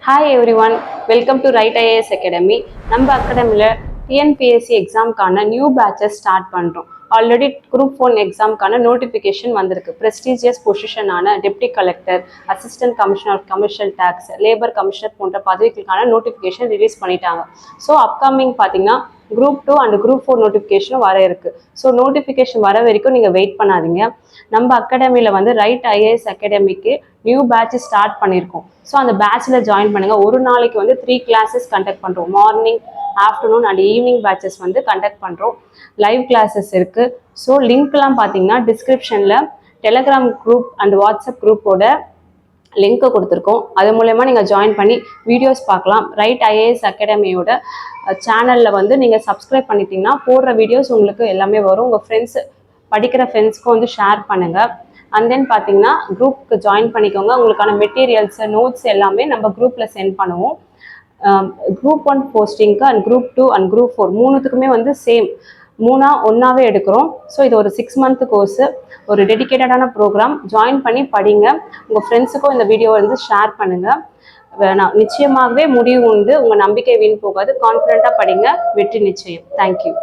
Hi everyone, welcome to Right IAS Academy. நம்ம அகாடமியில் TNPSC எக்ஸாம்க்கான நியூ பேட்சஸ் ஸ்டார்ட் பண்ணுறோம். ஆல்ரெடி குரூப் 1 எக்ஸாம்க்கான நோட்டிஃபிகேஷன் வந்திருக்கு. ப்ரெஸ்டீஜியஸ் பொசிஷனான deputy collector, assistant commissioner of commercial taxes, labour commissioner போன்ற பதவிகளுக்கான நோட்டிஃபிகேஷன் ரிலீஸ் பண்ணிட்டாங்க. ஸோ அப்கமிங் பார்த்தீங்கன்னா குரூப் 2 அண்ட் குரூப் 4 நோட்டிஃபிகேஷனும் வர இருக்கு. ஸோ நோட்டிஃபிகேஷன் வர வரைக்கும் நீங்கள் வெயிட் பண்ணாதீங்க. நம்ம அகாடமியில் வந்து ரைட் ஐஏஎஸ் அகாடமிக்கு நியூ பேட்ச் ஸ்டார்ட் பண்ணியிருக்கோம். ஸோ அந்த பேட்சில் ஜாயின் பண்ணுங்கள். ஒரு நாளைக்கு வந்து 3 கிளாஸஸ் கண்டக்ட் பண்ணுறோம். Morning, afternoon and evening batches வந்து கண்டக்ட் பண்ணுறோம். லைவ் கிளாஸஸ் இருக்குது. ஸோ லிங்க்லாம் பார்த்தீங்கன்னா டிஸ்கிரிப்ஷனில் டெலகிராம் குரூப் அண்ட் வாட்ஸ்அப் குரூப்போட லிங்க்கை கொடுத்துருக்கோம். அது மூலயமா நீங்கள் ஜாயின் பண்ணி வீடியோஸ் பார்க்கலாம். ரைட் ஐஏஎஸ் அகாடமியோட சேனலில் வந்து நீங்கள் சப்ஸ்கிரைப் பண்ணிட்டீங்கன்னா போடுற வீடியோஸ் உங்களுக்கு எல்லாமே வரும். உங்கள் ஃப்ரெண்ட்ஸ், படிக்கிற ஃப்ரெண்ட்ஸ்க்கும் வந்து ஷேர் பண்ணுங்கள். அண்ட் தென் பார்த்தீங்கன்னா குரூப்புக்கு ஜாயின் பண்ணிக்கோங்க. உங்களுக்கான மெட்டீரியல்ஸ், நோட்ஸ் எல்லாமே நம்ம குரூப்பில் சென்ட் பண்ணுவோம். குரூப் 1 போஸ்டிங்க்கு அண்ட் குரூப் 2 அண்ட் குரூப் 4 மூணுத்துக்குமே வந்து சேம் ஒன்றாவே எடுக்கிறோம். ஸோ இது ஒரு 6 மந்த் கோர்ஸு, ஒரு டெடிக்கேட்டடான ப்ரோக்ராம். ஜாயின் பண்ணி படிங்க. உங்கள் ஃப்ரெண்ட்ஸுக்கும் இந்த வீடியோவை வந்து ஷேர் பண்ணுங்கள். நிச்சயமாகவே முடிவு உண்டு. உங்கள் நம்பிக்கை வீண் போகாது. கான்ஃபிடென்ட்டாக படிங்க. வெற்றி நிச்சயம். தேங்க்யூ.